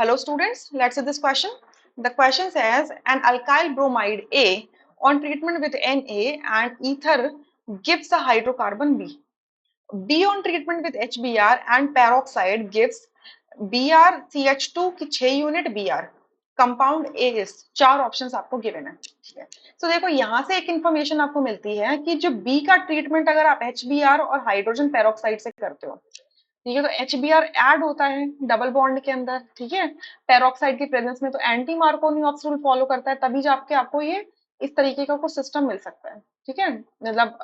Hello students, let's see this question. The question says an alkyl bromide A on treatment with Na and ether gives a hydrocarbon B. B on treatment with HBr and peroxide gives BrCH2 की 6 unit Br. Compound A is, चार options आपको given है, ठीक है। तो देखो यहाँ से एक इंफॉर्मेशन आपको मिलती है कि जो बी का ट्रीटमेंट अगर आप HBr और हाइड्रोजन पेरोक्साइड से करते हो, ठीक है, तो HBr ऐड होता है डबल बॉन्ड के अंदर, ठीक है, पेरोक्साइड की प्रेजेंस में, तो एंटी मार्कोनी-ऑप्स रूल फॉलो करता है, तभी जाके आपको ये इस तरीके का कुछ सिस्टम मिल सकता है, ठीक है, मतलब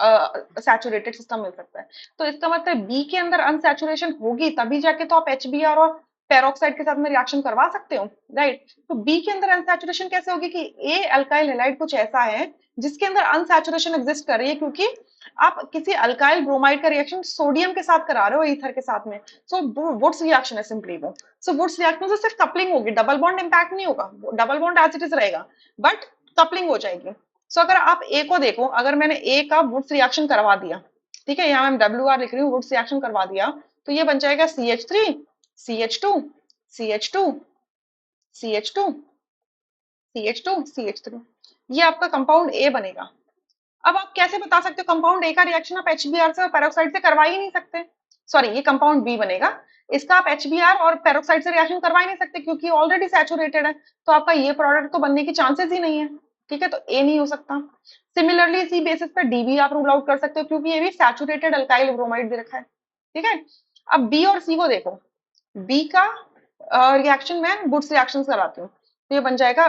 सैचुरेटेड सिस्टम मिल सकता है। तो इसका मतलब बी के अंदर अनसैचुरेशन होगी तभी जाके तो आप HBr और पेरोक्साइड के साथ में रिएक्शन करवा सकते हो, राइट। तो बी के अंदर अनसैचुरेशन कैसे होगी कि ए अल्काइल हैलाइड कुछ ऐसा है जिसके अंदर अनसैचुरेशन एग्जिस्ट कर रही है, क्योंकि आप किसी अल्काइल ब्रोमाइड का रिएक्शन सोडियम के साथ करा रहे हो ईथर के साथ में, सो वुड्स रिएक्शन है सिंपली वो। सो वुड्स रिएक्शन से सिर्फ कपलिंग होगी, डबल बॉन्ड इंपैक्ट नहीं होगा, double bond as it is रहेगा, बट कपलिंग हो जाएगी। सो अगर आप ए को देखो, अगर मैंने ए का वुड्स रिएक्शन करवा दिया, ठीक है, यहाँ मैं WR लिख रही हूँ, वुड्स रिएक्शन करवा दिया, तो ये बन जाएगा CH3 CH2 CH2 CH2 CH2 CH3, ये आपका कंपाउंड ए बनेगा। अब आप कैसे बता सकते हो कंपाउंड ए का रिएक्शन आप HBr से और पेरोक्साइड से करवा ही नहीं सकते, सॉरी ये कंपाउंड बी बनेगा, इसका आप HBr और पेरोक्साइड से रिएक्शन करवा ही नहीं सकते क्योंकि ऑलरेडी सैचुरेटेड है, तो आपका ये प्रोडक्ट तो बनने की चांसेस ही नहीं है, ठीक है, तो ए नहीं हो सकता। सिमिलरली इसी बेसिस पे डी भी आप रूल आउट कर सकते हो क्योंकि ये भी सैचुरेटेड अल्काइल ब्रोमाइड दे रखा है, ठीक है। अब बी और सी को देखो, बी का रिएक्शन मैं वुड्स रिएक्शन कराती हूँ, तो ये बन जाएगा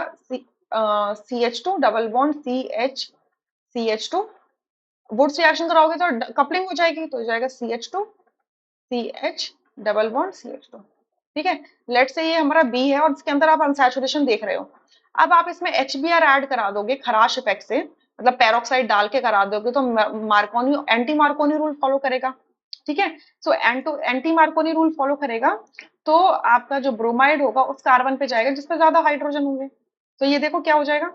CH2 double bond CH2, Wurtz reaction कराओगे तो कपलिंग हो जाएगी, तो हो जाएगा CH2 CH double bond CH2, ठीक है। लेट्स से ये हमारा बी है और इसके अंदर आप अनसैचुरेशन देख रहे हो। अब आप इसमें HBr ऐड करा दोगे खराश इफेक्ट से, मतलब पेरोक्साइड डाल के करा दोगे, तो Markovnikov anti Markovnikov rule follow करेगा, ठीक है। So anti Markovnikov rule follow करेगा, तो आपका जो ब्रोमाइड होगा उस कार्बन पे जाएगा जिसपे ज्यादा हाइड्रोजन होंगे, तो ये देखो क्या हो जाएगा,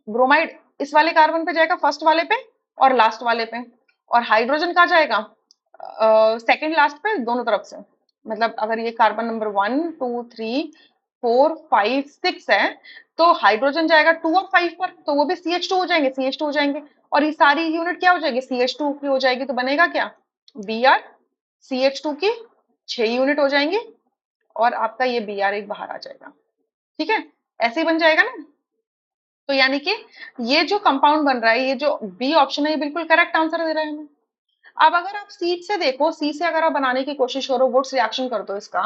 ब्रोमाइड इस वाले कार्बन पे जाएगा फर्स्ट वाले पे और लास्ट वाले पे, और हाइड्रोजन कहाँ जाएगा, सेकंड लास्ट पे, दोनों तरफ से। मतलब अगर ये कार्बन नंबर 1 2 3 4 5 6 है, तो हाइड्रोजन जाएगा 2 और 5 पर, तो वो भी CH2 हो जाएंगे, CH2 हो जाएंगे, और ये सारी यूनिट क्या हो जाएगी, CH2 की हो जाएगी, तो बनेगा क्या, Br CH2 की 6 यूनिट हो जाएंगी, और आपका ये Br एक बाहर आ जाएगा, ठीक है, ऐसे ही बन जाएगा ना। तो यानी कि ये जो कंपाउंड बन रहा है, ये जो बी ऑप्शन है, ये बिल्कुल करेक्ट आंसर दे रहा है हमें। अब अगर आप सी से देखो, सी से अगर आप बनाने की कोशिश करो, वुड्स रिएक्शन कर दो इसका,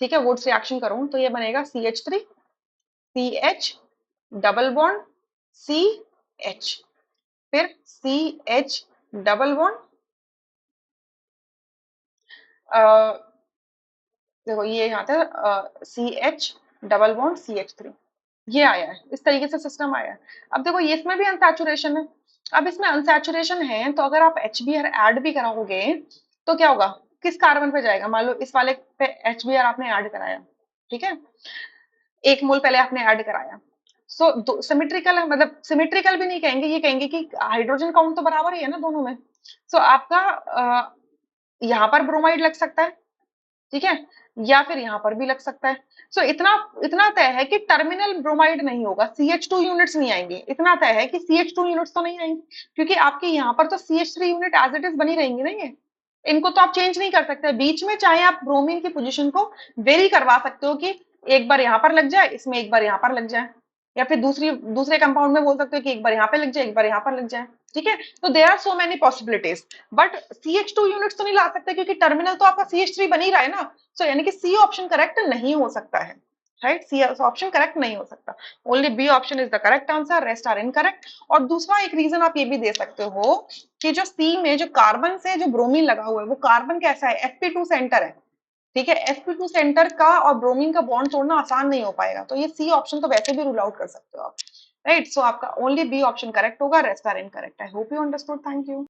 ठीक है, वुड्स रिएक्शन करो तो ये बनेगा CH3 CH double bond CH, फिर CH डबल बॉन्ड, देखो ये यहाँ था CH डबल बॉन्ड CH3, ये आया है, इस तरीके से सिस्टम आया है। अब देखो ये इसमें भी अनसैचुरेशन है, अब इसमें अनसैचुरेशन है तो अगर आप HBr ऐड भी कराओगे तो क्या होगा, किस कार्बन पे जाएगा, मान लो इस वाले पे HBr आपने ऐड कराया, ठीक है, 1 मोल पहले आपने ऐड कराया, सो सिमेट्रिकल है, मतलब सिमेट्रिकल भी नहीं कहेंगे, ये कहेंगे कि हाइड्रोजन काउंट तो बराबर ही है ना दोनों में, सो आपका यहाँ पर ब्रोमाइड लग सकता है, ठीक है, या फिर यहाँ पर भी लग सकता है। सो इतना इतना तय है कि टर्मिनल ब्रोमाइड नहीं होगा, CH2 यूनिट्स नहीं आएंगी, इतना तय है कि CH2 यूनिट्स तो नहीं आएंगी, क्योंकि आपके यहाँ पर तो CH3 unit as it is बनी रहेंगी ना, ये इनको तो आप चेंज नहीं कर सकते बीच में, चाहे आप ब्रोमीन की पोजीशन को वेरी करवा सकते हो कि एक बार यहाँ पर लग जाए, इसमें एक बार यहाँ पर लग जाए, या फिर दूसरे कंपाउंड में बोल सकते हो कि एक बार यहाँ पे लग जाए, एक बार यहाँ पर लग जाए, ठीक है। तो there are so many possibilities, but CH2 units तो नहीं ला सकते क्योंकि टर्मिनल तो आपका CH3 बन ही रहा है ना, सो यानी कि सी ऑप्शन करेक्ट नहीं हो सकता है, राइट, सी ऑप्शन करेक्ट नहीं हो सकता, only B option is the correct answer, rest are incorrect. और दूसरा एक रीजन आप ये भी दे सकते हो कि जो सी में जो कार्बन से जो ब्रोमीन लगा हुआ है वो कार्बन कैसा है, sp2 सेंटर है, ठीक है, sp2 सेंटर का और ब्रोमीन का बॉन्ड तोड़ना आसान नहीं हो पाएगा, तो ये सी ऑप्शन तो वैसे भी रूल आउट कर सकते हो आप, राइट। सो आपका ओनली बी ऑप्शन करेक्ट होगा, rest are incorrect. I hope you understood, thank you.